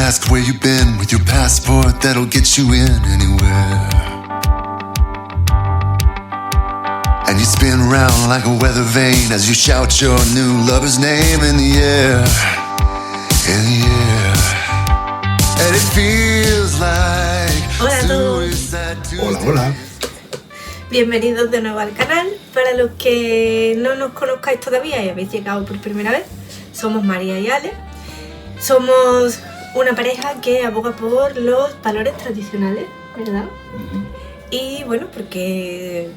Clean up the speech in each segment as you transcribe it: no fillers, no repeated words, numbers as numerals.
ask where you've been with your passport that'll get you in anywhere. And you spin round like a weather vane as you shout your new lover's name in the air, in the air. And it feels like Hola a todos. suicide to Hola, hola. Bienvenidos de nuevo al canal. Para los que no nos conozcáis todavía y habéis llegado por primera vez, somos María y Ale. Somos una pareja que aboga por los valores tradicionales, ¿verdad? Y bueno, porque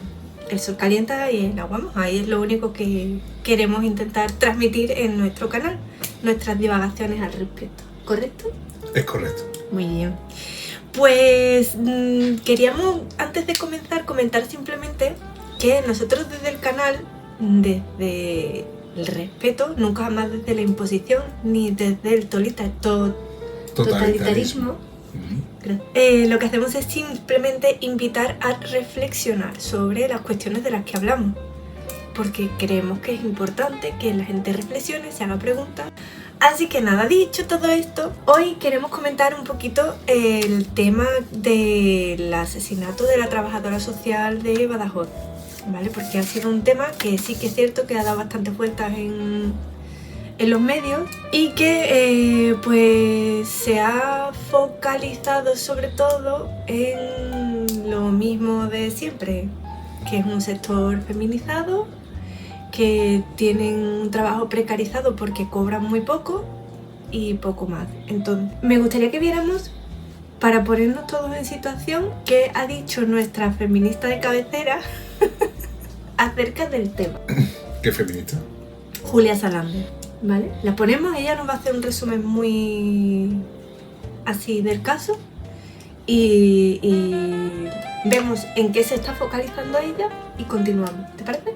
el sol calienta y el agua moja, y es lo único que queremos intentar transmitir en nuestro canal, nuestras divagaciones al respecto, ¿correcto? Es correcto. Muy bien. Pues queríamos, antes de comenzar, comentar simplemente que nosotros desde el canal, desde el respeto, nunca jamás desde la imposición, ni desde el totalitarismo, lo que hacemos es simplemente invitar a reflexionar sobre las cuestiones de las que hablamos, porque creemos que es importante que la gente reflexione, se haga preguntas. Así que nada, dicho todo esto, hoy queremos comentar un poquito el tema del asesinato de la trabajadora social de Badajoz, ¿vale? Porque ha sido un tema que sí que es cierto que ha dado bastantes vueltas en los medios y que pues se ha focalizado sobre todo en lo mismo de siempre, que es un sector feminizado, que tienen un trabajo precarizado porque cobran muy poco y poco más. Entonces, me gustaría que viéramos, para ponernos todos en situación, qué ha dicho nuestra feminista de cabecera acerca del tema. ¿Qué feminista? Julia Salander, ¿vale? La ponemos, ella nos va a hacer un resumen muy así del caso y vemos en qué se está focalizando ella y continuamos. ¿Te parece?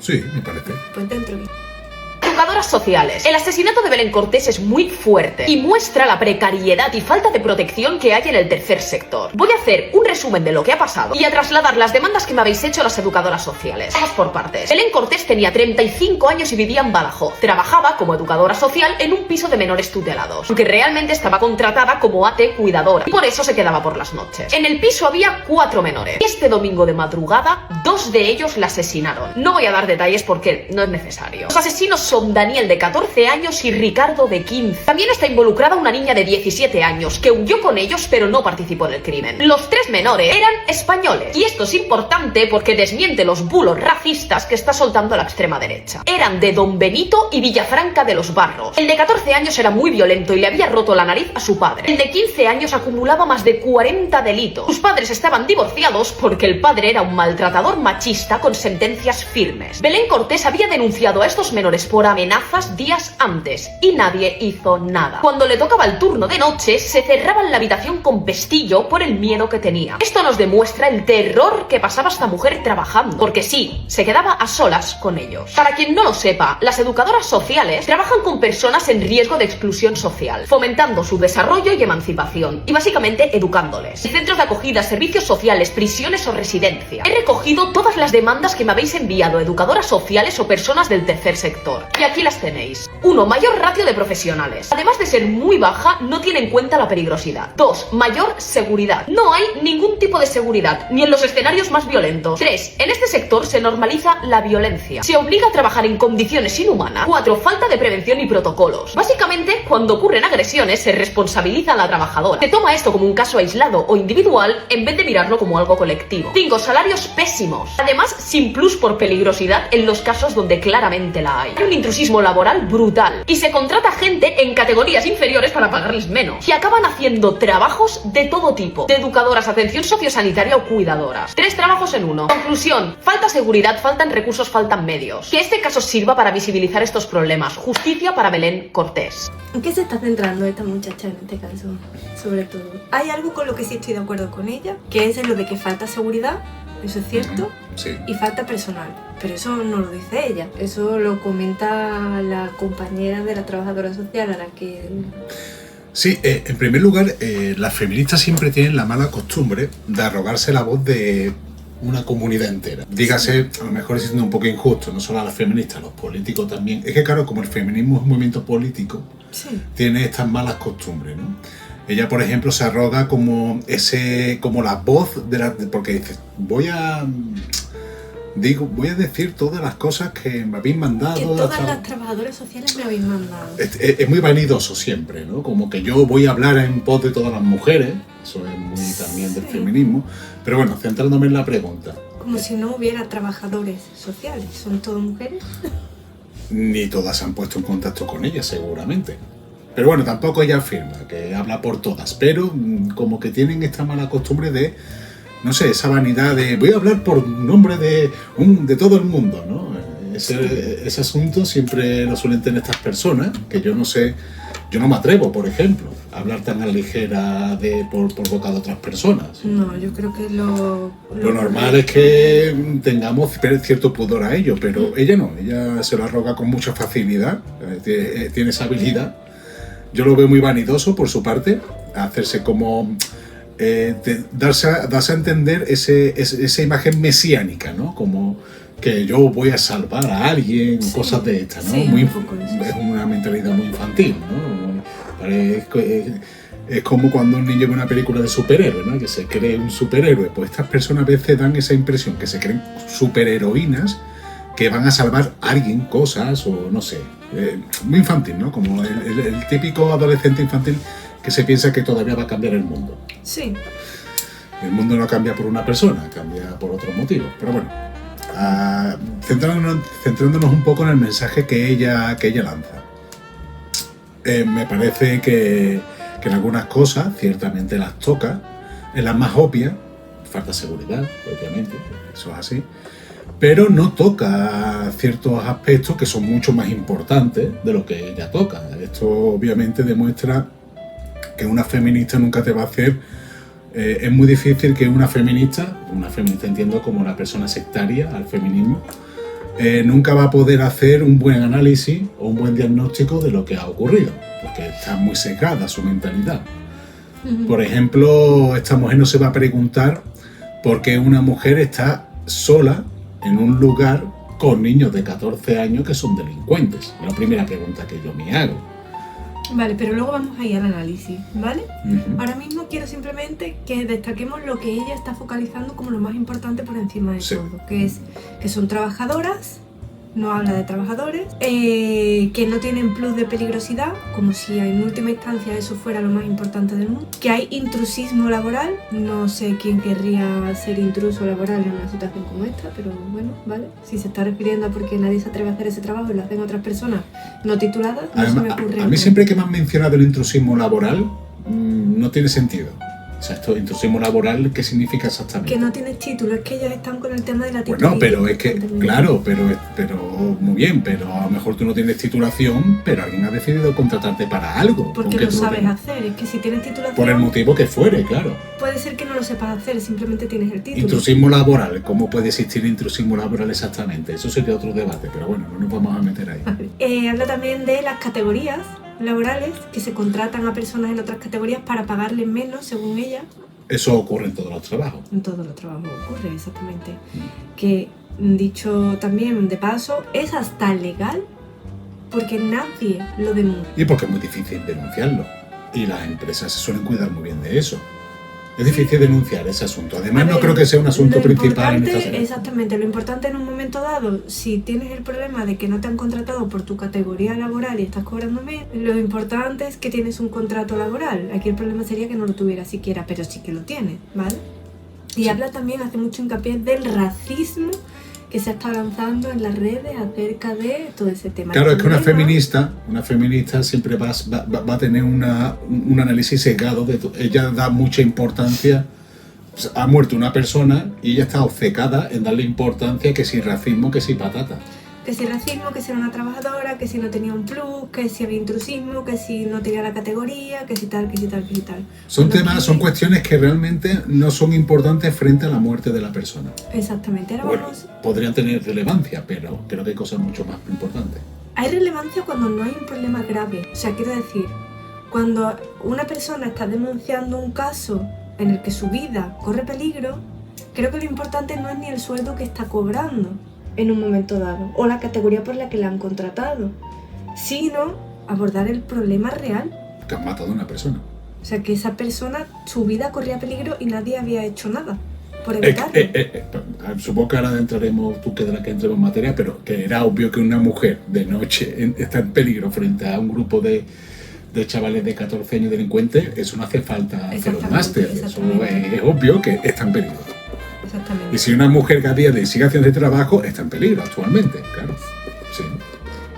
Sí, me parece. Pues dentro. Educadoras sociales. El asesinato de Belén Cortés es muy fuerte y muestra la precariedad y falta de protección que hay en el tercer sector. Voy a hacer un resumen de lo que ha pasado y a trasladar las demandas que me habéis hecho las educadoras sociales. Vamos por partes. Belén Cortés tenía 35 años y vivía en Badajoz. Trabajaba como educadora social en un piso de menores tutelados, aunque realmente estaba contratada como AT cuidadora y por eso se quedaba por las noches. En el piso había 4 menores y este domingo de madrugada 2 de ellos la asesinaron. No voy a dar detalles porque no es necesario. Los asesinos son Daniel de 14 años y Ricardo de 15. También está involucrada una niña de 17 años que huyó con ellos pero no participó del crimen. Los 3 menores eran españoles y esto es importante porque desmiente los bulos racistas que está soltando la extrema derecha. Eran de Don Benito y Villafranca de los Barros. El de 14 años era muy violento y le había roto la nariz a su padre. El de 15 años acumulaba más de 40 delitos. Sus padres estaban divorciados porque el padre era un maltratador machista con sentencias firmes. Belén Cortés había denunciado a estos menores por amenazas días antes y nadie hizo nada. Cuando le tocaba el turno de noche, se cerraba en la habitación con pestillo por el miedo que tenía. Esto nos demuestra el terror que pasaba esta mujer trabajando, porque sí, se quedaba a solas con ellos. Para quien no lo sepa, las educadoras sociales trabajan con personas en riesgo de exclusión social, fomentando su desarrollo y emancipación, y básicamente educándoles. En centros de acogida, servicios sociales, prisiones o residencia. He recogido todas las demandas que me habéis enviado, educadoras sociales o personas del tercer sector. Y aquí las tenéis. 1. Mayor ratio de profesionales. Además de ser muy baja, no tiene en cuenta la peligrosidad. 2. Mayor seguridad. No hay ningún tipo de seguridad, ni en los escenarios más violentos. 3. En este sector se normaliza la violencia. Se obliga a trabajar en condiciones inhumanas. 4. Falta de prevención y protocolos. Básicamente, cuando ocurren agresiones, se responsabiliza a la trabajadora. Se toma esto como un caso aislado o individual en vez de mirarlo como algo colectivo. 5. Salarios pésimos. Además, sin plus por peligrosidad en los casos donde claramente la hay. Hay un intrusismo laboral brutal y se contrata gente en categorías inferiores para pagarles menos y acaban haciendo trabajos de todo tipo, de educadoras, atención sociosanitaria o cuidadoras. 3 trabajos en uno. Conclusión: falta seguridad, faltan recursos, faltan medios. Que este caso sirva para visibilizar estos problemas. Justicia para Belén Cortés. ¿En qué se está centrando esta muchacha en este caso? Sobre todo, hay algo con lo que sí estoy de acuerdo con ella, que es en lo de que falta seguridad. Eso es cierto. Sí. Y falta personal. Pero eso no lo dice ella. Eso lo comenta la compañera de la trabajadora social a la que... Sí, en primer lugar, las feministas siempre tienen la mala costumbre de arrogarse la voz de una comunidad entera. Dígase, a lo mejor siendo un poco injusto, no solo a las feministas, a los políticos también. Es que claro, como el feminismo es un movimiento político, sí, tiene estas malas costumbres, ¿no? Ella, por ejemplo, se arroga como la voz de la... Porque dice, voy a decir todas las cosas que me habéis mandado. Que todas las trabajadoras sociales me habéis mandado. Es muy vanidoso siempre, ¿no? Como que yo voy a hablar en pos de todas las mujeres. Eso es muy también del feminismo. Pero bueno, centrándome en la pregunta. Como si no hubiera trabajadores sociales. ¿Son todas mujeres? Ni todas se han puesto en contacto con ella, seguramente. Pero bueno, tampoco ella afirma que habla por todas. Pero como que tienen esta mala costumbre de... No sé, esa vanidad de voy a hablar por nombre de todo el mundo, ¿no? Ese asunto siempre lo suelen tener estas personas, que yo no sé, yo no me atrevo, por ejemplo, a hablar tan a la ligera por boca de otras personas. No, yo creo que lo normal es que tengamos cierto pudor a ello, pero ella no, ella se lo arroga con mucha facilidad, tiene esa habilidad. Yo lo veo muy vanidoso por su parte, hacerse como... darse a entender esa imagen mesiánica, ¿no? Como que yo voy a salvar a alguien, sí, cosas de estas, ¿no? Sí, muy, un poco eso. Es una mentalidad muy infantil, ¿no? Es como cuando un niño ve una película de superhéroe, ¿no? Que se cree un superhéroe. Pues estas personas a veces dan esa impresión, que se creen superheroínas que van a salvar a alguien, cosas o no sé. Muy infantil, ¿no? Como el típico adolescente infantil que se piensa que todavía va a cambiar el mundo. Sí. El mundo no cambia por una persona, cambia por otros motivos. Pero bueno, centrándonos un poco en el mensaje que ella lanza. Me parece que en algunas cosas ciertamente las toca, en las más obvias, falta seguridad, obviamente, eso es así, pero no toca ciertos aspectos que son mucho más importantes de lo que ella toca. Esto obviamente demuestra que una feminista nunca te va a hacer... es muy difícil que una feminista entiendo como una persona sectaria al feminismo, nunca va a poder hacer un buen análisis o un buen diagnóstico de lo que ha ocurrido, porque está muy sesgada su mentalidad. Por ejemplo, esta mujer no se va a preguntar por qué una mujer está sola en un lugar con niños de 14 años que son delincuentes. Es la primera pregunta que yo me hago. Vale, pero luego vamos a ir al análisis, ¿vale? Ahora mismo quiero simplemente que destaquemos lo que ella está focalizando como lo más importante por encima de todo, que es que son trabajadoras, no habla de trabajadores, que no tienen plus de peligrosidad, como si en última instancia eso fuera lo más importante del mundo, que hay intrusismo laboral, no sé quién querría ser intruso laboral en una situación como esta, pero bueno, vale, si se está refiriendo a porque nadie se atreve a hacer ese trabajo y lo hacen otras personas no tituladas, no se me ocurre. A mí siempre que me han mencionado el intrusismo laboral, no tiene sentido. O sea, esto intrusismo laboral, ¿qué significa exactamente? Que no tienes título, es que ellos están con el tema de la titulación. Bueno, pero es que, claro, pero muy bien, pero a lo mejor tú no tienes titulación, pero alguien ha decidido contratarte para algo. Porque lo sabes hacer, es que si tienes titulación... Por el motivo que fuere, claro. Puede ser que no lo sepas hacer, simplemente tienes el título. Intrusismo laboral, ¿cómo puede existir intrusismo laboral exactamente? Eso sería otro debate, pero bueno, no nos vamos a meter ahí. Habla también de las categorías laborales, que se contratan a personas en otras categorías para pagarles menos, según ella. Eso ocurre en todos los trabajos. En todos los trabajos ocurre, exactamente. Que, dicho también de paso, es hasta legal porque nadie lo denuncia. Y porque es muy difícil denunciarlo. Y las empresas se suelen cuidar muy bien de eso. Es difícil denunciar ese asunto. Además, no creo que sea un asunto principal en esta serie. Exactamente, lo importante en un momento dado, si tienes el problema de que no te han contratado por tu categoría laboral y estás cobrando menos, lo importante es que tienes un contrato laboral. Aquí el problema sería que no lo tuvieras siquiera, pero sí que lo tienes, ¿vale? Y habla también, hace mucho hincapié del racismo que se está lanzando en las redes acerca de todo ese tema. Claro, es que una feminista siempre va a tener un análisis sesgado. Ella da mucha importancia, pues, ha muerto una persona y ella está obcecada en darle importancia, que si racismo, que si patata. Que si racismo, que si era una trabajadora, que si no tenía un plus, que si había intrusismo, que si no tenía la categoría, que si tal, que si tal, que si tal. Son cuestiones que realmente no son importantes frente a la muerte de la persona. Exactamente. Ahora vamos... Podrían tener relevancia, pero creo que hay cosas mucho más importantes. Hay relevancia cuando no hay un problema grave. O sea, quiero decir, cuando una persona está denunciando un caso en el que su vida corre peligro, creo que lo importante no es ni el sueldo que está cobrando en un momento dado, o la categoría por la que la han contratado, sino abordar el problema real. Que han matado a una persona. O sea, que esa persona, su vida corría peligro y nadie había hecho nada por evitarlo. Supongo que ahora entraremos, tú quedarás que entremos en materia, pero que era obvio que una mujer de noche está en peligro frente a un grupo de chavales de 14 años delincuentes, eso no hace falta hacer un máster. Eso es obvio que está en peligro. Exactamente. Y si una mujer que a día de hoy sigue haciendo este trabajo, está en peligro actualmente, claro. Sí.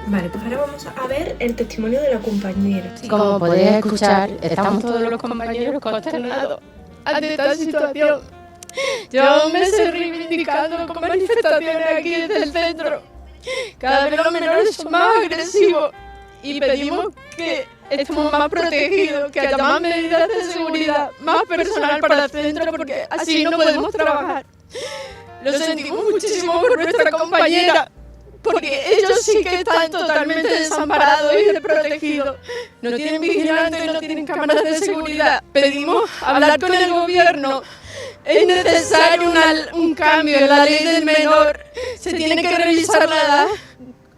Vale, pues ahora vamos a ver el testimonio de la compañera. Como podéis escuchar, estamos todos los compañeros consternados ante esta situación. Yo me estoy reivindicando con manifestaciones aquí desde el centro. Cada vez los menores son más agresivos y pedimos que estemos más protegidos, que haya más medidas de seguridad, más personal para el centro, porque así no podemos trabajar. Lo sentimos muchísimo por nuestra compañera, porque ellos sí que están totalmente desamparados y desprotegidos. No tienen vigilantes, no tienen cámaras de seguridad. Pedimos hablar con el gobierno. Es necesario un cambio en la ley del menor. Se tiene que revisar la edad.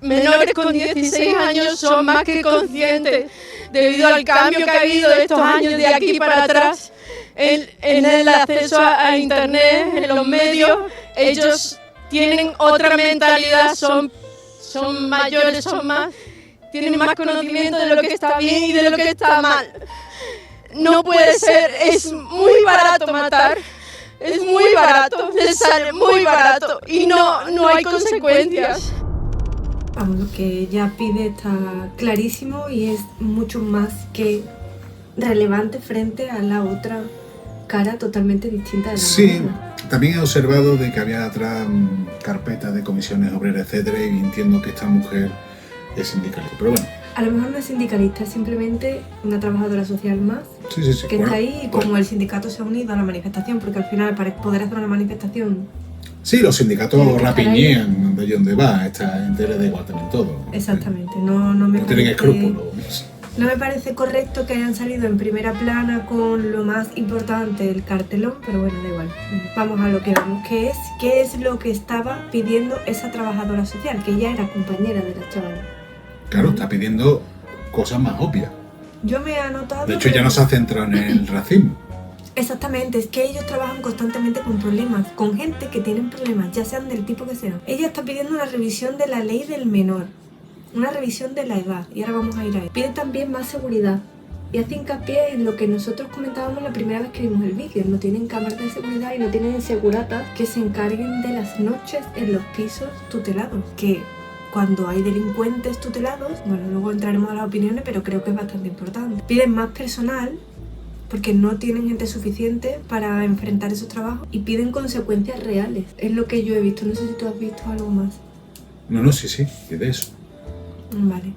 Menores con 16 años son más que conscientes debido al cambio que ha habido de estos años de aquí para atrás en el acceso a internet, en los medios. Ellos tienen otra mentalidad, son mayores, tienen más conocimiento de lo que está bien y de lo que está mal. No puede ser, es muy barato matar, es muy barato, les sale muy barato y no hay consecuencias. Vamos, lo que ella pide está clarísimo y es mucho más que relevante frente a la otra cara totalmente distinta de la Sí, moneda. también he observado de que había atrás carpetas de comisiones obreras, etcétera, y entiendo que esta mujer es sindicalista, pero bueno. A lo mejor no es sindicalista, es simplemente una trabajadora social más Sí, que bueno, está ahí y como el sindicato se ha unido a la manifestación, porque al final para poder hacer una manifestación... Sí, los sindicatos Tiene que estar rapiñean de donde va, esta gente le da igual también todo. Exactamente, no me No tienen parece... escrúpulos. No me parece correcto que hayan salido en primera plana con lo más importante, el cartelón, pero bueno, da igual. Vamos a lo que vamos, qué es lo que estaba pidiendo esa trabajadora social, que ella era compañera de la chavala. Claro, está pidiendo cosas más obvias. Yo me he anotado... De hecho, ya no se ha centrado en el racismo. Exactamente, es que ellos trabajan constantemente con problemas, con gente que tienen problemas, ya sean del tipo que sean. Ella está pidiendo una revisión de la ley del menor, una revisión de la edad, y ahora vamos a ir a ello. Pide también más seguridad y hace hincapié en lo que nosotros comentábamos la primera vez que vimos el vídeo. No tienen cámaras de seguridad y no tienen seguratas que se encarguen de las noches en los pisos tutelados, que cuando hay delincuentes tutelados, bueno, luego entraremos a las opiniones, pero creo que es bastante importante. Piden más personal porque no tienen gente suficiente para enfrentar esos trabajos y piden consecuencias reales. Es lo que yo he visto, no sé si tú has visto algo más. No, sí, y de eso. Vale.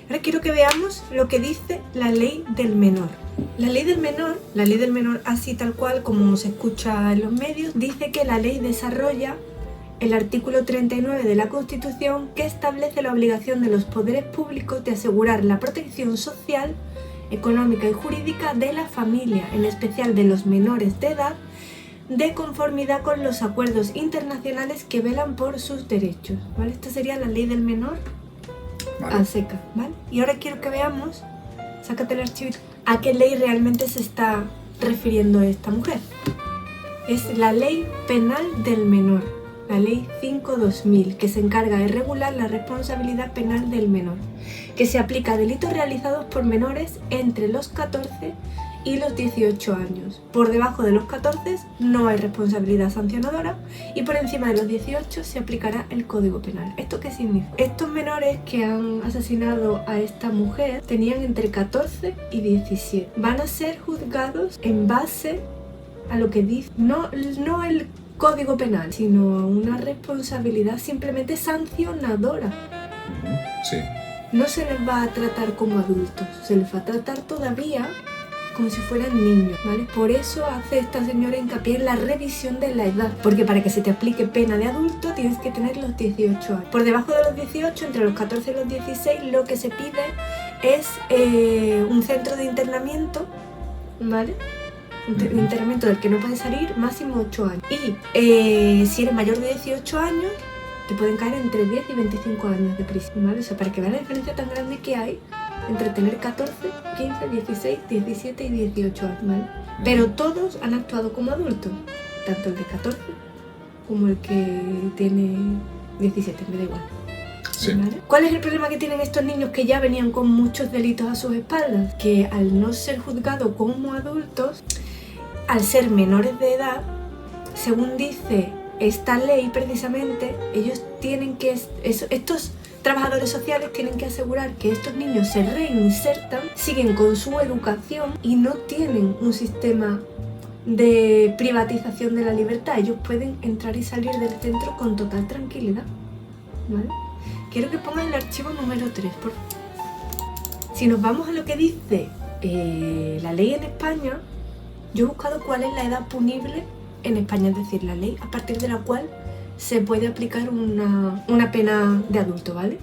Ahora quiero que veamos lo que dice la ley del menor. La ley del menor, así tal cual como se escucha en los medios, dice que la ley desarrolla el artículo 39 de la Constitución, que establece la obligación de los poderes públicos de asegurar la protección social, económica y jurídica de la familia, en especial de los menores de edad, de conformidad con los acuerdos internacionales que velan por sus derechos, ¿vale? Esta sería la ley del menor a seca, ¿vale? Y ahora quiero que veamos, sácate el archivito, a qué ley realmente se está refiriendo esta mujer. Es la ley penal del menor, la ley 5/2000, que se encarga de regular la responsabilidad penal del menor, que se aplica a delitos realizados por menores entre los 14 y los 18 años. Por debajo de los 14 no hay responsabilidad sancionadora y por encima de los 18 se aplicará el Código Penal. ¿Esto qué significa? Estos menores que han asesinado a esta mujer tenían entre 14 y 17. Van a ser juzgados en base a lo que dice, no el Código Penal, sino una responsabilidad simplemente sancionadora. Sí. No se les va a tratar como adultos, se les va a tratar todavía como si fueran niños, ¿vale? Por eso hace esta señora hincapié en la revisión de la edad, porque para que se te aplique pena de adulto tienes que tener los 18 años. Por debajo de los 18, entre los 14 y los 16, lo que se pide es un centro de internamiento, ¿vale? Un internamiento del que no puedes salir, máximo 8 años. Y si eres mayor de 18 años, te pueden caer entre 10 y 25 años de prisión, ¿vale? O sea, para que vean la diferencia tan grande que hay entre tener 14, 15, 16, 17 y 18 años, ¿vale? Pero todos han actuado como adultos, tanto el de 14 como el que tiene 17, me da igual. Sí. ¿Vale? ¿Cuál es el problema que tienen estos niños que ya venían con muchos delitos a sus espaldas? Que al no ser juzgados como adultos, al ser menores de edad, según dice esta ley precisamente, ellos tienen que, estos trabajadores sociales tienen que asegurar que estos niños se reinsertan, siguen con su educación y no tienen un sistema de privatización de la libertad. Ellos pueden entrar y salir del centro con total tranquilidad, ¿vale? Quiero que pongan el archivo número 3, por favor. Si nos vamos a lo que dice la ley en España, yo he buscado cuál es la edad punible en España, es decir, la ley a partir de la cual se puede aplicar una pena de adulto, ¿vale?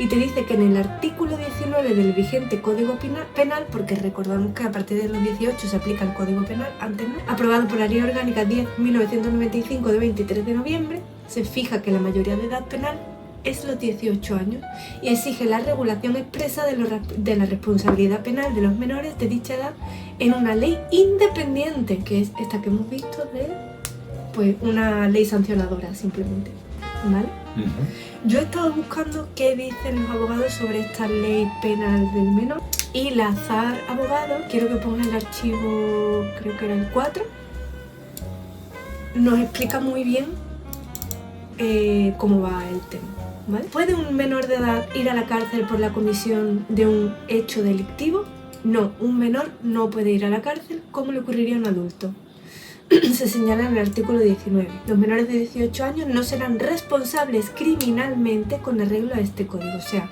Y te dice que en el artículo 19 del vigente Código Penal, porque recordamos que a partir de los 18 se aplica el Código Penal, antes no, aprobado por la Ley Orgánica 10/1995 de 23 de noviembre, se fija que la mayoría de edad penal es los 18 años y exige la regulación expresa de la responsabilidad penal de los menores de dicha edad en una ley independiente, que es esta que hemos visto de pues una ley sancionadora simplemente, ¿vale? Yo he estado buscando qué dicen los abogados sobre esta ley penal del menor y la Azar Abogado, quiero que ponga el archivo, creo que era el 4, nos explica muy bien cómo va el tema, ¿vale? ¿Puede un menor de edad ir a la cárcel por la comisión de un hecho delictivo? No, un menor no puede ir a la cárcel como le ocurriría a un adulto. Se señala en el artículo 19. Los menores de 18 años no serán responsables criminalmente con arreglo a este código. O sea,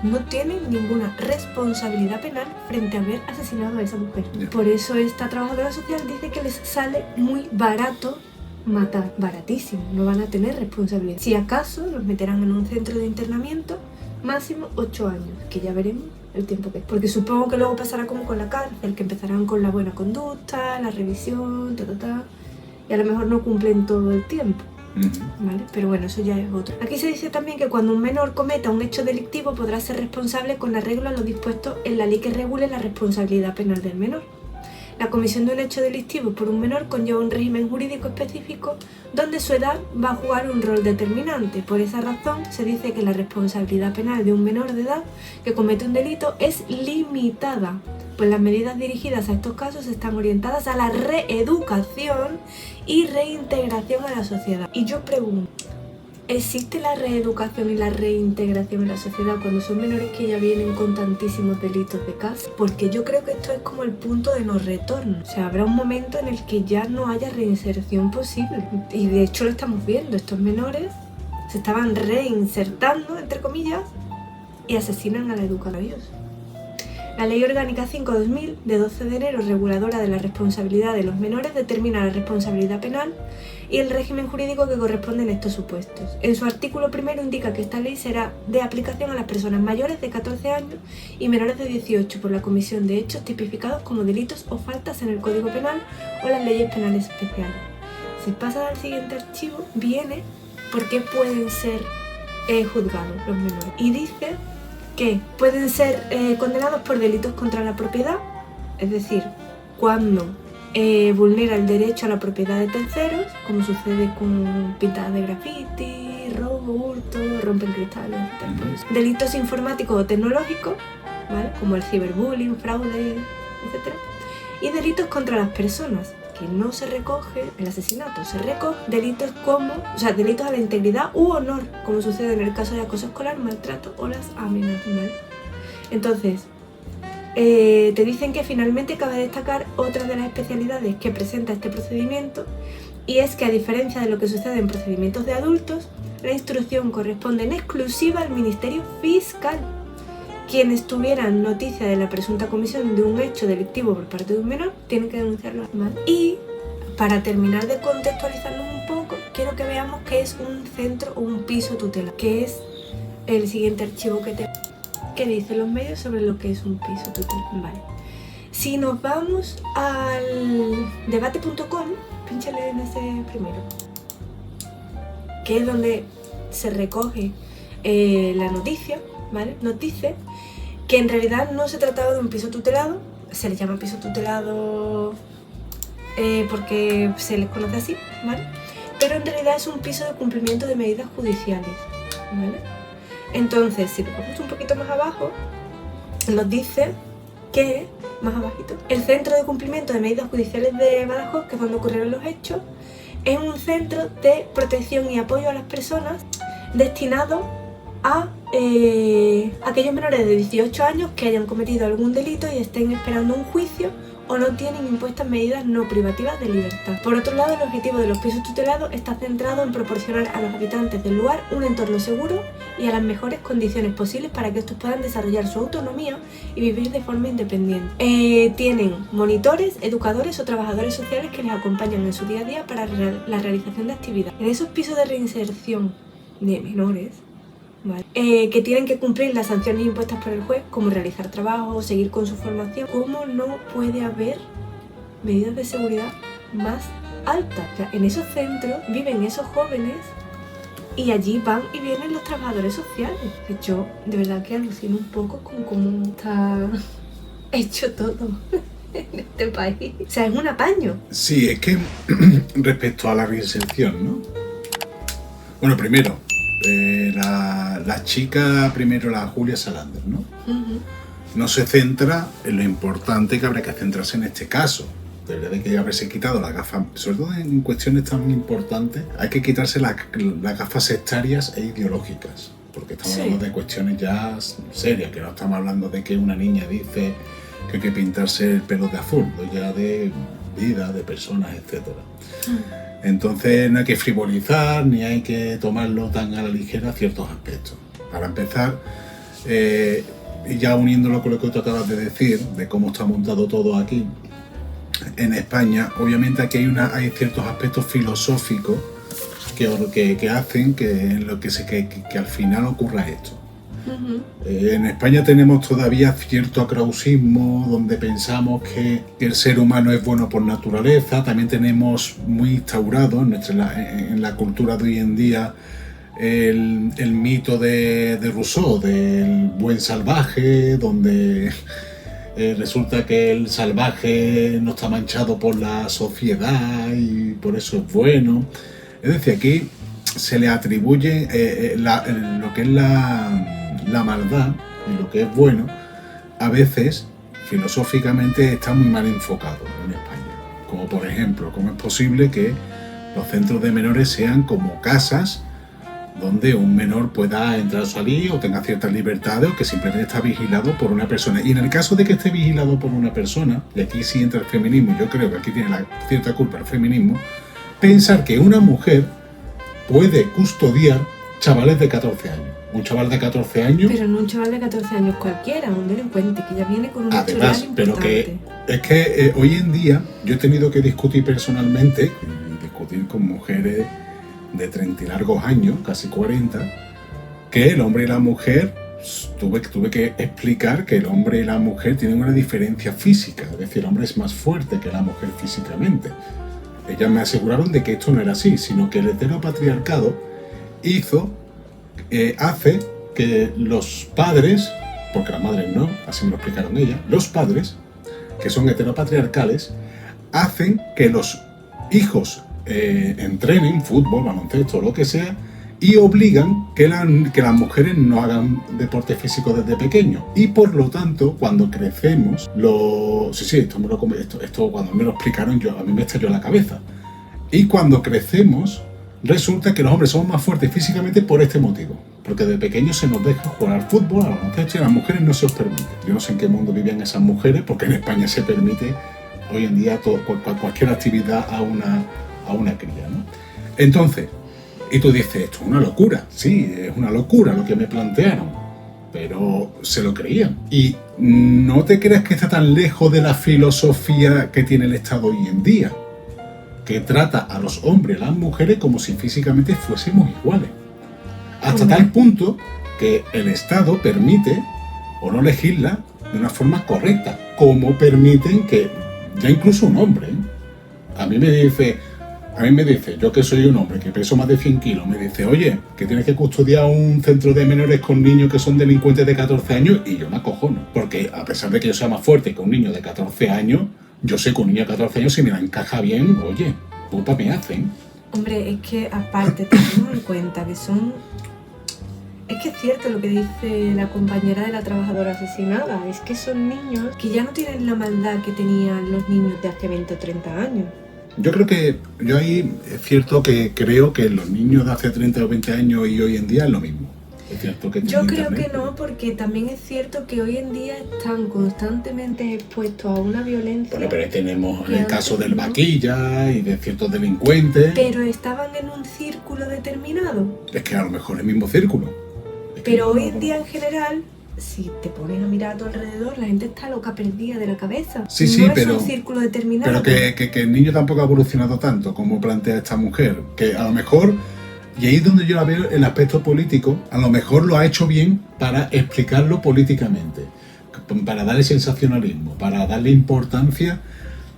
no tienen ninguna responsabilidad penal frente a haber asesinado a esa mujer. Yeah. Por eso esta trabajadora social dice que les sale muy barato matar, baratísimo, no van a tener responsabilidad. Si acaso los meterán en un centro de internamiento, máximo 8 años, que ya veremos el tiempo que es. Porque supongo que luego pasará como con la cárcel, que empezarán con la buena conducta, la revisión, y a lo mejor no cumplen todo el tiempo, ¿vale? Pero bueno, eso ya es otro. Aquí se dice también que cuando un menor cometa un hecho delictivo podrá ser responsable con arreglo a lo dispuesto en la ley que regule la responsabilidad penal del menor. La comisión de un hecho delictivo por un menor conlleva un régimen jurídico específico donde su edad va a jugar un rol determinante. Por esa razón se dice que la responsabilidad penal de un menor de edad que comete un delito es limitada, pues las medidas dirigidas a estos casos están orientadas a la reeducación y reintegración a la sociedad. Y yo pregunto, ¿existe la reeducación y la reintegración en la sociedad cuando son menores que ya vienen con tantísimos delitos de casa? Porque yo creo que esto es como el punto de no retorno. O sea, habrá un momento en el que ya no haya reinserción posible. Y de hecho lo estamos viendo. Estos menores se estaban reinsertando, entre comillas, y asesinan a la educadora. La Ley Orgánica 5/2000, de 12 de enero, reguladora de la responsabilidad de los menores, determina la responsabilidad penal y el régimen jurídico que corresponde en estos supuestos. En su artículo primero indica que esta ley será de aplicación a las personas mayores de 14 años y menores de 18 por la comisión de hechos tipificados como delitos o faltas en el Código Penal o las leyes penales especiales. Si pasa al siguiente archivo, viene por qué pueden ser juzgados los menores. Y dice que pueden ser condenados por delitos contra la propiedad, es decir, cuando vulnera el derecho a la propiedad de terceros, como sucede con pintadas de graffiti, robo, hurto, rompen cristales, etc. Delitos informáticos o tecnológicos, ¿vale? Como el ciberbullying, fraude, etc. Y delitos contra las personas, que no se recoge el asesinato, se recoge delitos como, o sea, delitos a la integridad u honor, como sucede en el caso de acoso escolar, maltrato o las amenazas, ¿vale? Entonces, te dicen que finalmente cabe destacar otra de las especialidades que presenta este procedimiento, y es que a diferencia de lo que sucede en procedimientos de adultos, la instrucción corresponde en exclusiva al Ministerio Fiscal. Quienes tuvieran noticia de la presunta comisión de un hecho delictivo por parte de un menor tienen que denunciarlo, ¿vale? Y para terminar de contextualizarnos un poco, quiero que veamos qué es un centro o un piso tutelar, que es el siguiente archivo que dice los medios sobre lo que es un piso tutelar, ¿vale? Si nos vamos al debate.com, pínchale en ese primero, que es donde se recoge la noticia, ¿vale? Nos dice que en realidad no se trataba de un piso tutelado, se le llama piso tutelado porque se les conoce así, ¿vale? Pero en realidad es un piso de cumplimiento de medidas judiciales, ¿vale? Entonces, si nos vamos un poquito más abajo, nos dice que, más abajito, el Centro de Cumplimiento de Medidas Judiciales de Badajoz, que es donde ocurrieron los hechos, es un centro de protección y apoyo a las personas destinado a aquellos menores de 18 años que hayan cometido algún delito y estén esperando un juicio o no tienen impuestas medidas no privativas de libertad. Por otro lado, el objetivo de los pisos tutelados está centrado en proporcionar a los habitantes del lugar un entorno seguro y a las mejores condiciones posibles para que estos puedan desarrollar su autonomía y vivir de forma independiente. Tienen monitores, educadores o trabajadores sociales que les acompañan en su día a día para la realización de actividades. En esos pisos de reinserción de menores, ¿vale? Que tienen que cumplir las sanciones impuestas por el juez, como realizar trabajo o seguir con su formación, ¿cómo no puede haber medidas de seguridad más altas? O sea, en esos centros viven esos jóvenes y allí van y vienen los trabajadores sociales. Yo de verdad que alucino un poco con cómo está hecho todo en este país. O sea, es un apaño. Sí, es que respecto a la reinserción, ¿no? Bueno, primero, la chica, primero la Julia Salander, ¿no? No se centra en lo importante que habrá que centrarse en este caso. Debería de que haberse quitado las gafas, sobre todo en cuestiones tan importantes, hay que quitarse las gafas sectarias e ideológicas, porque estamos hablando de cuestiones ya serias, que no estamos hablando de que una niña dice que hay que pintarse el pelo de azul, ya de vida, de personas, etcétera. Entonces no hay que frivolizar ni hay que tomarlo tan a la ligera ciertos aspectos. Para empezar, y ya uniéndolo con lo que tú acabas de decir, de cómo está montado todo aquí, en España, obviamente aquí hay ciertos aspectos filosóficos que hacen que al final ocurra esto. En España tenemos todavía cierto acrausismo donde pensamos que el ser humano es bueno por naturaleza. También tenemos muy instaurado en la cultura de hoy en día el mito de Rousseau, del buen salvaje, donde resulta que el salvaje no está manchado por la sociedad y por eso es bueno. Es decir, aquí se le atribuye lo que es la maldad y lo que es bueno, a veces filosóficamente está muy mal enfocado en España. Como por ejemplo, ¿cómo es posible que los centros de menores sean como casas donde un menor pueda entrar o salir o tenga ciertas libertades o que simplemente está vigilado por una persona? Y en el caso de que esté vigilado por una persona, y aquí sí entra el feminismo, yo creo que aquí tiene cierta culpa el feminismo, pensar que una mujer puede custodiar chavales de 14 años. Un chaval de 14 años... Pero no un chaval de 14 años cualquiera, un delincuente que ya viene con un además, historial pero importante. Es que hoy en día yo he tenido que discutir personalmente, discutir con mujeres de 30 y largos años, casi 40, que el hombre y la mujer, tuve que explicar que el hombre y la mujer tienen una diferencia física, es decir, el hombre es más fuerte que la mujer físicamente. Ellas me aseguraron de que esto no era así, sino que el heteropatriarcado hace que los padres, porque las madres no, así me lo explicaron ellas, los padres, que son heteropatriarcales, hacen que los hijos entrenen fútbol, baloncesto, lo que sea, y obligan que las mujeres no hagan deporte físico desde pequeño. Y por lo tanto, cuando crecemos, esto cuando me lo explicaron a mí me estalló la cabeza. Y cuando crecemos, resulta que los hombres somos más fuertes físicamente por este motivo. Porque de pequeños se nos deja jugar al fútbol, al baloncesto, y a las mujeres no se os permite. Yo no sé en qué mundo vivían esas mujeres, porque en España se permite hoy en día cualquier actividad a una cría, ¿no? Entonces, y tú dices, esto es una locura. Sí, es una locura lo que me plantearon, pero se lo creían. Y no te creas que está tan lejos de la filosofía que tiene el Estado hoy en día, que trata a los hombres y a las mujeres como si físicamente fuésemos iguales. Hasta tal punto que el Estado permite o no legisla de una forma correcta, como permiten que ya incluso un hombre, a mí me dice, A mí me dice, yo que soy un hombre que peso más de 100 kilos, me dice, oye, que tienes que custodiar un centro de menores con niños que son delincuentes de 14 años, y yo me acojono. Porque a pesar de que yo sea más fuerte que un niño de 14 años, yo sé que un niño de 14 años, si me la encaja bien, oye, puta me hacen. Hombre, es que aparte tenemos en cuenta que son... Es que es cierto lo que dice la compañera de la trabajadora asesinada, es que son niños que ya no tienen la maldad que tenían los niños de hace 20 o 30 años. Yo creo que, yo ahí es cierto que creo que los niños de hace 30 o 20 años y hoy en día es lo mismo. Es cierto que Yo tienen creo internet, que no, porque también es cierto que hoy en día están constantemente expuestos a una violencia. Bueno, pero ahí tenemos que el caso antes del no. Vaquilla y de ciertos delincuentes. Pero estaban en un círculo determinado. Es que a lo mejor el mismo círculo. Es que Pero no- hoy en día en general, si te pones a mirar a tu alrededor, la gente está loca perdida de la cabeza. Sí, sí, no es pero- un círculo determinado. Pero que el niño tampoco ha evolucionado tanto como plantea esta mujer. Que a lo mejor, y ahí es donde yo la veo el aspecto político, a lo mejor lo ha hecho bien para explicarlo políticamente, para darle sensacionalismo, para darle importancia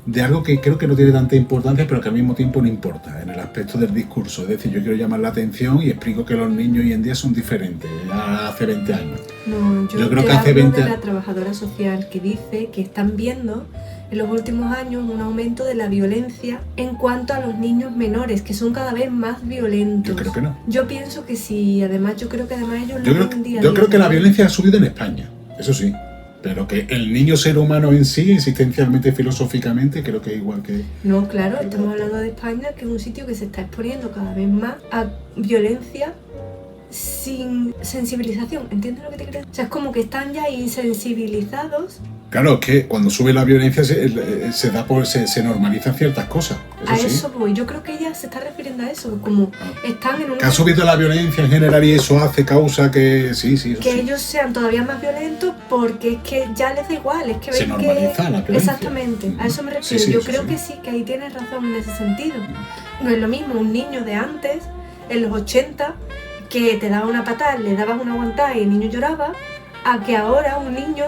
de algo que creo que no tiene tanta importancia, pero que al mismo tiempo no importa, en el aspecto del discurso. Es decir, yo quiero llamar la atención y explico que los niños hoy en día son diferentes a hace 20 años. No, Yo creo te que hace hablo 20 de la trabajadora social que dice que están viendo en los últimos años un aumento de la violencia en cuanto a los niños menores, que son cada vez más violentos. Yo creo que no. Yo pienso que sí, además yo creo que además ellos Yo lo creo, ven día a yo día. creo que la violencia ha subido en España, eso sí. Pero que el niño ser humano en sí, existencialmente, filosóficamente, creo que es igual que... No, claro, estamos hablando de España, que es un sitio que se está exponiendo cada vez más a violencia sin sensibilización. ¿Entiendes lo que te quiero decir? O sea, es como que están ya insensibilizados. Claro, es que cuando sube la violencia se normalizan ciertas cosas. Eso A sí. eso voy. Yo creo que ella se está refiriendo a eso, como están en un... Que ha subido la violencia en general y eso hace causa que... Sí, eso que sí. ellos sean todavía más violentos porque es que ya les da igual, es que Se ven normaliza que... la violencia. Exactamente, a eso me Sí, refiero. sí, Yo sí, creo sí. que sí, que ahí tienes razón en ese sentido. No es lo mismo un niño de antes, en los 80, que te daba una patada, le dabas una aguantada y el niño lloraba, a que ahora un niño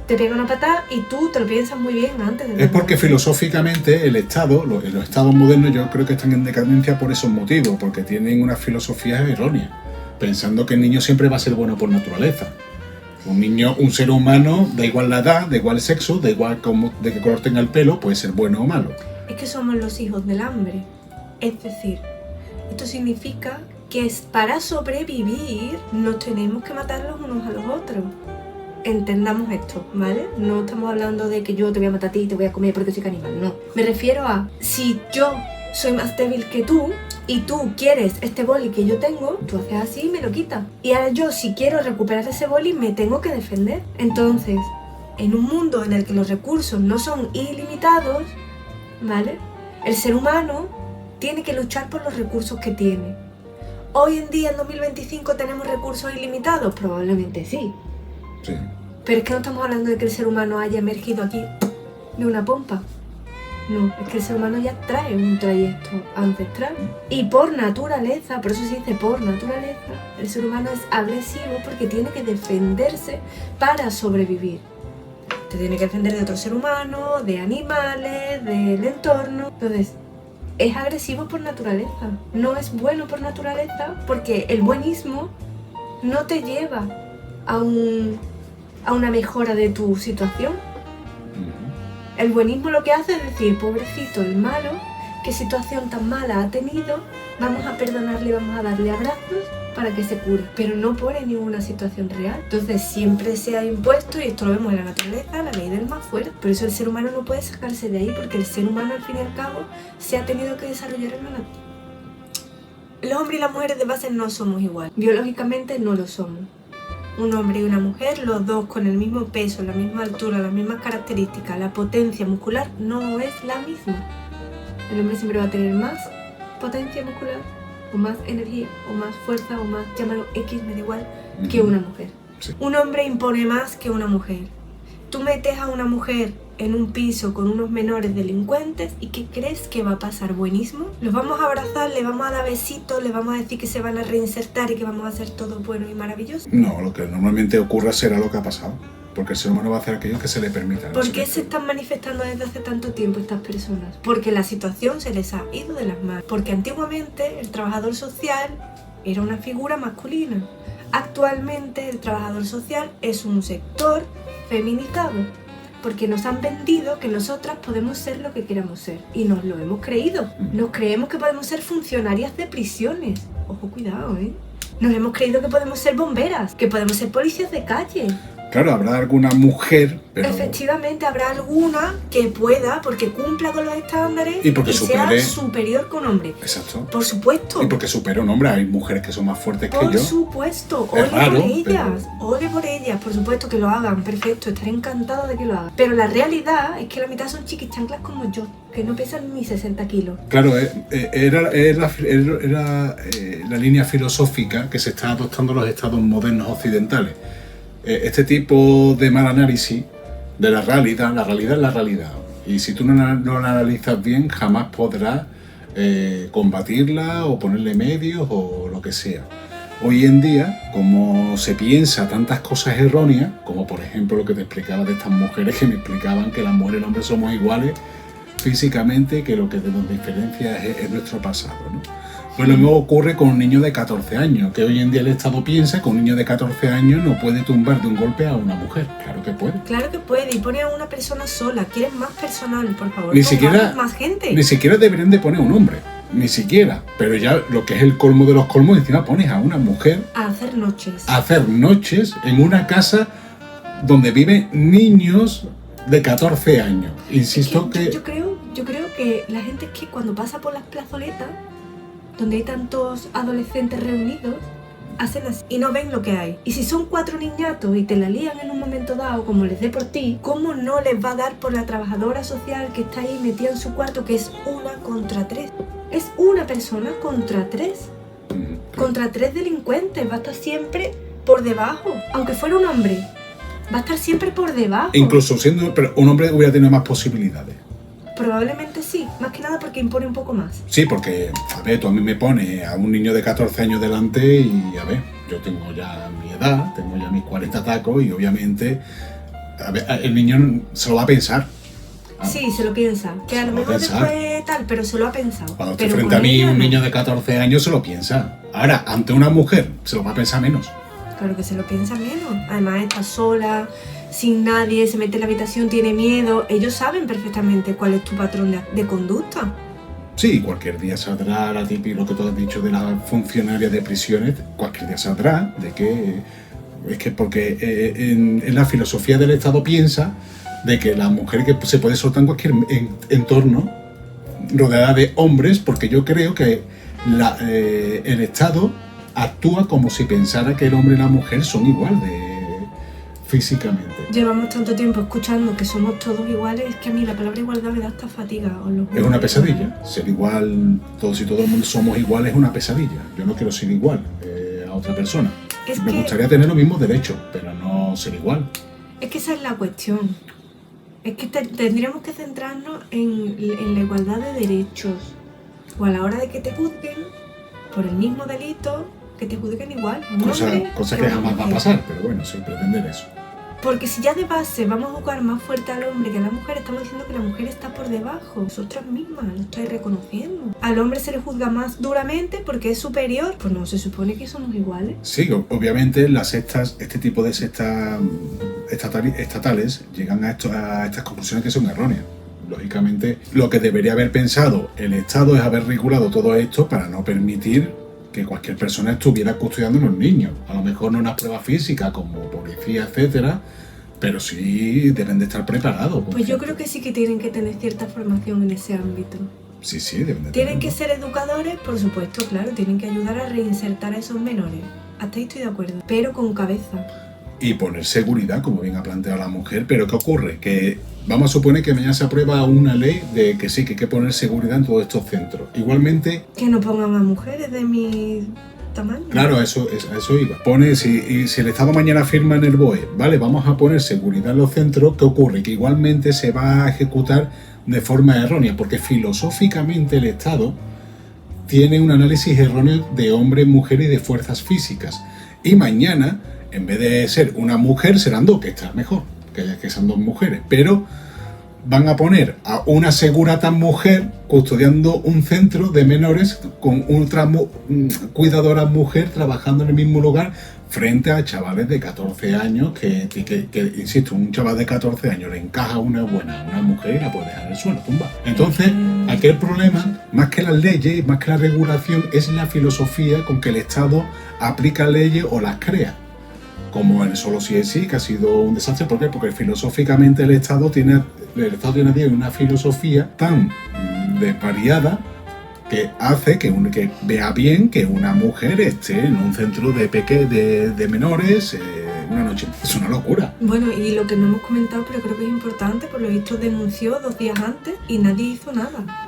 te pega una patada y tú te lo piensas muy bien antes de Es darle porque una filosóficamente el Estado, los estados modernos yo creo que están en decadencia por esos motivos, porque tienen una filosofía errónea, pensando que el niño siempre va a ser bueno por naturaleza. Un niño, un ser humano, da igual la edad, da igual el sexo, da igual de qué color tenga el pelo, puede ser bueno o malo. Es que somos los hijos del hambre. Es decir, esto significa que para sobrevivir nos tenemos que matar los unos a los otros. Entendamos esto, ¿vale? No estamos hablando de que yo te voy a matar a ti y te voy a comer porque soy caníbal, no. Me refiero a, si yo soy más débil que tú y tú quieres este boli que yo tengo, tú haces así y me lo quitas. Y ahora yo, si quiero recuperar ese boli, me tengo que defender. Entonces, en un mundo en el que los recursos no son ilimitados, ¿vale? El ser humano tiene que luchar por los recursos que tiene. Hoy en día, en 2025, ¿tenemos recursos ilimitados? Probablemente sí. Sí. Pero es que no estamos hablando de que el ser humano haya emergido aquí de una pompa. No, es que el ser humano ya trae un trayecto ancestral. Y por naturaleza, por eso se dice por naturaleza, el ser humano es agresivo porque tiene que defenderse para sobrevivir. Te tiene que defender de otro ser humano, de animales, del entorno. Entonces, es agresivo por naturaleza. No es bueno por naturaleza porque el buenismo no te lleva a una mejora de tu situación. El buenismo lo que hace es decir, pobrecito el malo, qué situación tan mala ha tenido, vamos a perdonarle, vamos a darle abrazos para que se cure, pero no pone ninguna situación real. Entonces siempre se ha impuesto, y esto lo vemos en la naturaleza, la ley del más fuerte. Por eso el ser humano no puede sacarse de ahí, porque el ser humano al fin y al cabo se ha tenido que desarrollar en la naturaleza. Los hombres y las mujeres de base no somos igual, biológicamente no lo somos. Un hombre y una mujer, los dos con el mismo peso, la misma altura, las mismas características, la potencia muscular no es la misma. El hombre siempre va a tener más potencia muscular, o más energía, o más fuerza, o más, llámalo X, me da igual, que una mujer. Sí. Un hombre impone más que una mujer. Tú metes a una mujer en un piso con unos menores delincuentes y ¿qué crees que va a pasar? ¿Buenismo? ¿Los vamos a abrazar, le vamos a dar besitos, le vamos a decir que se van a reinsertar y que vamos a hacer todo bueno y maravilloso? No, lo que normalmente ocurre será lo que ha pasado. porque el ser humano va a hacer aquello que se le permita. ¿Por qué se están manifestando desde hace tanto tiempo estas personas? Porque la situación se les ha ido de las manos. Porque antiguamente el trabajador social era una figura masculina. Actualmente el trabajador social es un sector feminizado. Porque nos han vendido que nosotras podemos ser lo que queramos ser. Y nos lo hemos creído. Nos creemos que podemos ser funcionarias de prisiones. Ojo, cuidado, ¿eh? Nos hemos creído que podemos ser bomberas, que podemos ser policías de calle. Claro, habrá alguna mujer, pero... Efectivamente, habrá alguna que pueda, porque cumpla con los estándares Y porque sea supere- superior con hombre. Exacto. Por supuesto. Y porque supera un hombre, hay mujeres que son más fuertes que Por yo. supuesto, Es ole raro, por ellas, ole por ellas, por supuesto que lo hagan, perfecto, estaré encantada de que lo hagan. Pero la realidad es que la mitad son chiquichanclas como yo, que no pesan ni 60 kilos. Claro, era la línea filosófica que se está adoptando en los estados modernos occidentales. Este tipo de mal análisis de la realidad es la realidad. Y si tú no la analizas bien, jamás podrás combatirla o ponerle medios o lo que sea. Hoy en día, como se piensa tantas cosas erróneas, como por ejemplo lo que te explicaba de estas mujeres que me explicaban que las mujeres y los hombres somos iguales físicamente, que lo que nos diferencia es nuestro pasado, ¿no? Pues lo mismo ocurre con un niño de 14 años, que hoy en día el Estado piensa que un niño de 14 años no puede tumbar de un golpe a una mujer. Claro que puede. Claro que puede, y pone a una persona sola, quieren más personal, por favor. Ni pongamos siquiera- más gente. Ni siquiera deberían de poner un hombre, ni siquiera. Pero ya lo que es el colmo de los colmos, encima pones a una mujer A hacer noches. a hacer noches en una casa donde viven niños de 14 años. Insisto que... Yo creo que la gente es que cuando pasa por las plazoletas, donde hay tantos adolescentes reunidos, hacen así y no ven lo que hay. Y si son 4 niñatos y te la lían en un momento dado, como les dé por ti, ¿cómo no les va a dar por la trabajadora social que está ahí metida en su cuarto, que es 1 contra 3? Es una persona contra 3. Contra 3 delincuentes. Va a estar siempre por debajo. Aunque fuera un hombre, va a estar siempre por debajo. Incluso siendo pero un hombre hubiera tenido más posibilidades. Probablemente sí, más que nada porque impone un poco más. Sí, porque, a ver, tú a mí me pones a un niño de 14 años delante y, a ver, yo tengo ya mi edad, tengo ya mis 40 tacos y obviamente, a ver, el niño se lo va a pensar. Sí, se lo piensa. Que Se a lo lo va a mejor pensar. después tal, pero se lo ha pensado. Cuando te Pero frente a con mí ella un no. niño de 14 años se lo piensa. Ahora, ante una mujer, se lo va a pensar menos. Claro que se lo piensa menos. Además está sola, sin nadie, se mete en la habitación, tiene miedo. Ellos saben perfectamente cuál es tu patrón de conducta. Sí, cualquier día saldrá la típica, lo que tú has dicho de las funcionarias de prisiones, cualquier día saldrá de que... Es que porque en la filosofía del Estado piensa de que la mujer que se puede soltar en cualquier entorno rodeada de hombres, porque yo creo que el Estado actúa como si pensara que el hombre y la mujer son igual físicamente. Llevamos tanto tiempo escuchando que somos todos iguales, que a mí la palabra igualdad me da hasta fatiga. Os lo juro. Es una pesadilla. Ser igual, todos y todo el mundo somos iguales, es una pesadilla. Yo no quiero ser igual a otra persona. Es Me que- gustaría tener los mismos derechos, pero no ser igual. Es que esa es la cuestión. Es que tendríamos que centrarnos en la igualdad de derechos. O a la hora de que te juzguen por el mismo delito, que te juzguen igual. Un hombre Cosa que que una jamás va a mujer. pasar, pero bueno, sin pretender eso. Porque si ya de base vamos a jugar más fuerte al hombre que a la mujer, estamos diciendo que la mujer está por debajo. Vosotras mismas lo estáis reconociendo. Al hombre se le juzga más duramente porque es superior. Pues no, se supone que somos iguales. Sí, obviamente las sectas, este tipo de sectas estatales llegan a estas conclusiones que son erróneas. Lógicamente, lo que debería haber pensado el Estado es haber regulado todo esto para no permitir que cualquier persona estuviera custodiando a los niños. A lo mejor no una prueba física como policía, etcétera, pero sí deben de estar preparados. Pues yo creo que sí que tienen que tener cierta formación en ese ámbito. Sí, deben de Tienen que tenerlo. ser educadores, por supuesto, claro, tienen que ayudar a reinsertar a esos menores. Hasta ahí estoy de acuerdo, pero con cabeza. Y poner seguridad, como bien ha planteado la mujer. Pero ¿qué ocurre? Que vamos a suponer que mañana se aprueba una ley de que sí, que hay que poner seguridad en todos estos centros. Igualmente, Que no pongan a mujeres de mi tamaño. claro, a eso iba. Pone, si el Estado mañana firma en el BOE, vale, vamos a poner seguridad en los centros, ¿qué ocurre? Que igualmente se va a ejecutar de forma errónea, porque filosóficamente el Estado tiene un análisis erróneo de hombres, mujeres y de fuerzas físicas. Y mañana, en vez de ser una mujer, serán dos, que está mejor. que sean 2 mujeres, pero van a poner a una segurata mujer custodiando un centro de menores con otra cuidadora mujer trabajando en el mismo lugar frente a chavales de 14 años que, insisto, un chaval de 14 años le encaja una buena a una mujer y la puede dejar en el suelo, tumba. Entonces, aquel problema, más que las leyes, más que la regulación, es la filosofía con que el Estado aplica leyes o las crea. Como el Solo sí es sí, que ha sido un desastre. ¿Por qué? Porque filosóficamente el Estado tiene una filosofía tan desvariada que hace que vea bien que una mujer esté en un centro de menores una noche. Es una locura. Bueno, y lo que no hemos comentado, pero creo que es importante, por lo visto denunció 2 días antes y nadie hizo nada.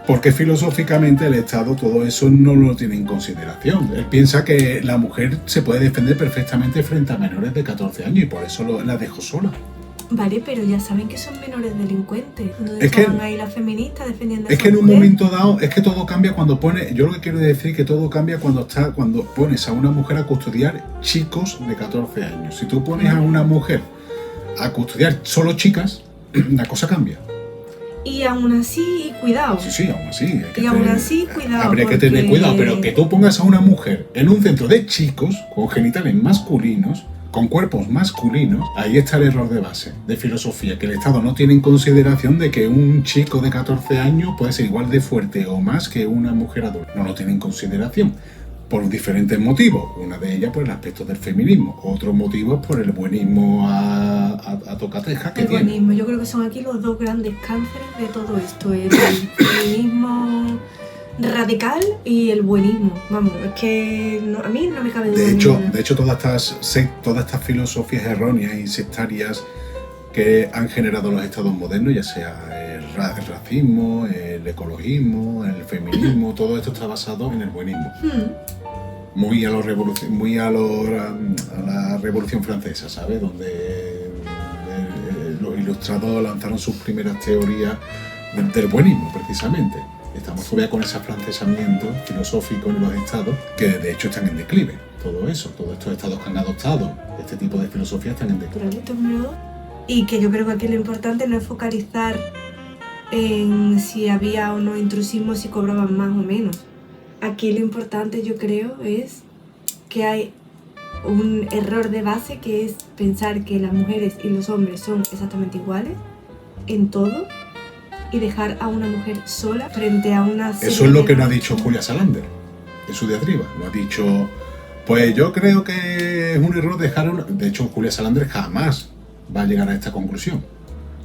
Porque filosóficamente el Estado todo eso no lo tiene en consideración. Él piensa que la mujer se puede defender perfectamente frente a menores de 14 años y por eso la dejó sola. Vale, pero ya saben que son menores delincuentes. ¿Dónde Es que- estaban ahí las feministas defendiendo a Es esa que en un mujer? momento dado, es que todo cambia cuando pones, yo lo que quiero decir es que todo cambia cuando pones a una mujer a custodiar chicos de 14 años. Si tú pones a una mujer a custodiar solo chicas, la cosa cambia. Y aún así, cuidado. Sí, aún así. hay que Y aún tener- así, cuidado, Habría que tener porque- cuidado, pero que tú pongas a una mujer en un centro de chicos con genitales masculinos, con cuerpos masculinos, ahí está el error de base, de filosofía, que el Estado no tiene en consideración de que un chico de 14 años puede ser igual de fuerte o más que una mujer adulta. No lo tiene en consideración. Por diferentes motivos. Una de ellas por el aspecto del feminismo. Otro motivo es por el buenismo a tocateja que El tiene. buenismo, yo creo que son aquí los 2 grandes cánceres de todo esto, el feminismo radical y el buenismo. Vamos, es que a mí no me cabe duda. De ninguna. hecho todas estas filosofías erróneas y sectarias que han generado los estados modernos, ya sea el racismo, el ecologismo, el feminismo, todo esto está basado en el buenismo. Muy a la Revolución Francesa, ¿sabes? Donde los ilustrados lanzaron sus primeras teorías del buenismo, precisamente. Estamos todavía con ese afrancesamiento filosófico en los estados que de hecho están en declive. Todos estos estados que han adoptado este tipo de filosofía están en declive. Naturalista número 2. Y que yo creo que aquí lo importante no es focalizar en si había o no intrusismo, si cobraban más o menos. Aquí lo importante, yo creo, es que hay un error de base, que es pensar que las mujeres y los hombres son exactamente iguales en todo y dejar a una mujer sola frente a una serie Eso es lo de que no ha derechos. dicho Julia Salander en su diatriba. No ha dicho, pues yo creo que es un error dejar a una... De hecho, Julia Salander jamás va a llegar a esta conclusión.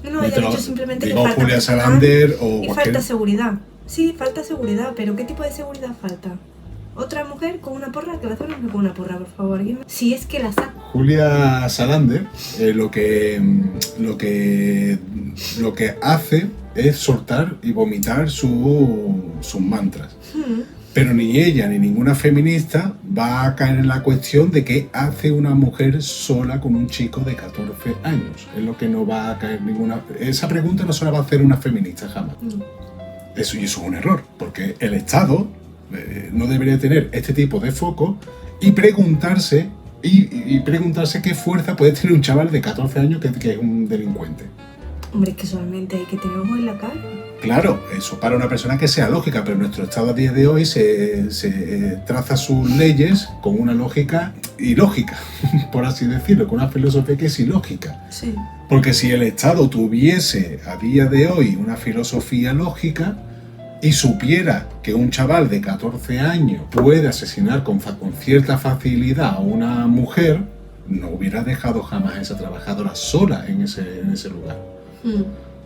No, Ni ella te ha lo- dicho simplemente que digo falta Julia personal Salander o y cualquier... falta seguridad. Sí, falta seguridad, pero ¿qué tipo de seguridad falta? Otra mujer con una porra, que va a hacer una mujer con una porra, por favor. ¿Alguien más? Si es que la saca. Julia Salander lo que hace es soltar y vomitar sus mantras. Pero ni ella ni ninguna feminista va a caer en la cuestión de qué hace una mujer sola con un chico de 14 años. Es lo que no va a caer ninguna... Esa pregunta no se la va a hacer una feminista jamás. Eso es un error, porque el Estado no debería tener este tipo de foco y preguntarse qué fuerza puede tener un chaval de 14 años que es un delincuente. Hombre, es que solamente hay que tener ojo en la cara. Claro, eso para una persona que sea lógica, pero nuestro Estado a día de hoy se traza sus leyes con una lógica ilógica, por así decirlo, con una filosofía que es ilógica. Sí. Porque si el Estado tuviese a día de hoy una filosofía lógica y supiera que un chaval de 14 años puede asesinar con cierta facilidad a una mujer, no hubiera dejado jamás a esa trabajadora sola en ese lugar.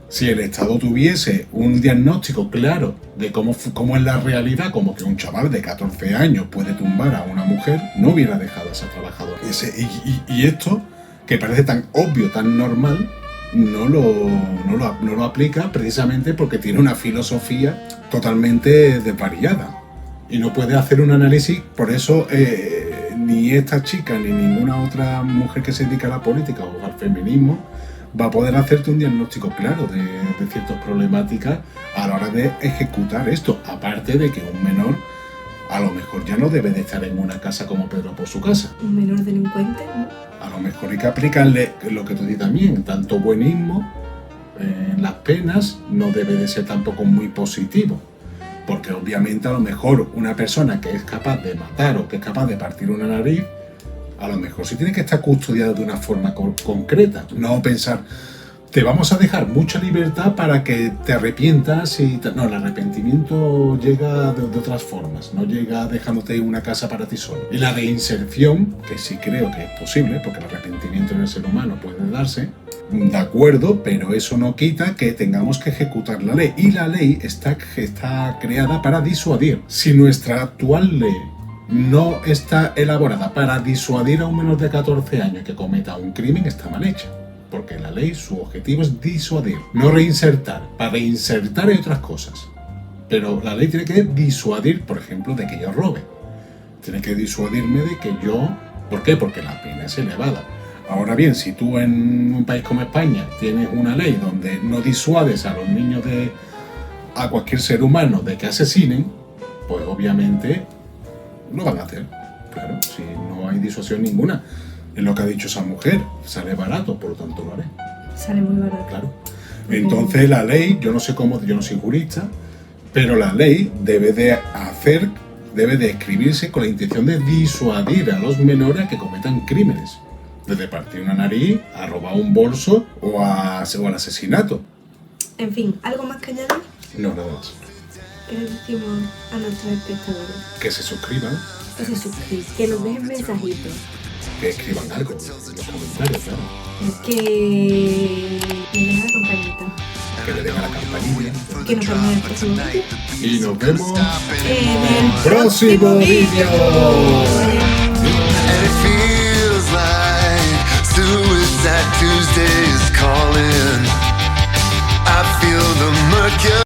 Si el Estado tuviese un diagnóstico claro de cómo es la realidad, como que un chaval de 14 años puede tumbar a una mujer, no hubiera dejado a esa trabajadora. Y esto, que parece tan obvio, tan normal, no lo aplica precisamente porque tiene una filosofía totalmente desvariada. Y no puede hacer un análisis, por eso ni esta chica ni ninguna otra mujer que se dedica a la política o al feminismo va a poder hacerte un diagnóstico claro de ciertas problemáticas a la hora de ejecutar esto. Aparte de que un menor a lo mejor ya no debe de estar en una casa como Pedro por su casa. Un menor delincuente, ¿no? A a lo mejor hay que aplicarle lo que tú dices también, tanto buenismo en las penas no debe de ser tampoco muy positivo. Porque obviamente a lo mejor una persona que es capaz de matar o que es capaz de partir una nariz, a lo mejor sí tiene que estar custodiada de una forma concreta. No pensar, te vamos a dejar mucha libertad para que te arrepientas y... No, el arrepentimiento llega de otras formas, no llega dejándote una casa para ti solo. Y la reinserción, que sí creo que es posible, porque el arrepentimiento en el ser humano puede darse, de acuerdo, pero eso no quita que tengamos que ejecutar la ley. Y la ley está creada para disuadir. Si nuestra actual ley no está elaborada para disuadir a un menor de 14 años que cometa un crimen, está mal hecha. Porque la ley, su objetivo es disuadir, no reinsertar. Para reinsertar hay otras cosas. Pero la ley tiene que disuadir, por ejemplo, de que yo robe. Tiene que disuadirme de que yo... ¿Por qué? Porque la pena es elevada. Ahora bien, si tú en un país como España tienes una ley donde no disuades a los niños a cualquier ser humano de que asesinen, pues obviamente lo van a hacer. Claro, si no hay disuasión ninguna. Es lo que ha dicho esa mujer, sale barato, por lo tanto lo haré. Sale muy barato. Claro. Entonces la ley, yo no sé cómo, yo no soy jurista, pero la ley debe de escribirse con la intención de disuadir a los menores a que cometan crímenes. Desde partir una nariz, a robar un bolso o al asesinato. En fin, ¿algo más que añadir? No, nada más. ¿Qué le decimos a nuestros espectadores? Que se suscriban, Que se suscriban, que nos dejen mensajitos. que escriban algo en los comentarios, claro. Que le den a la campanita. Que le den a la campanilla. Que nos vemos en el próximo vídeo. Y nos vemos En el próximo vídeo. And it feels like Suicide Tuesday is calling. I feel the mercury.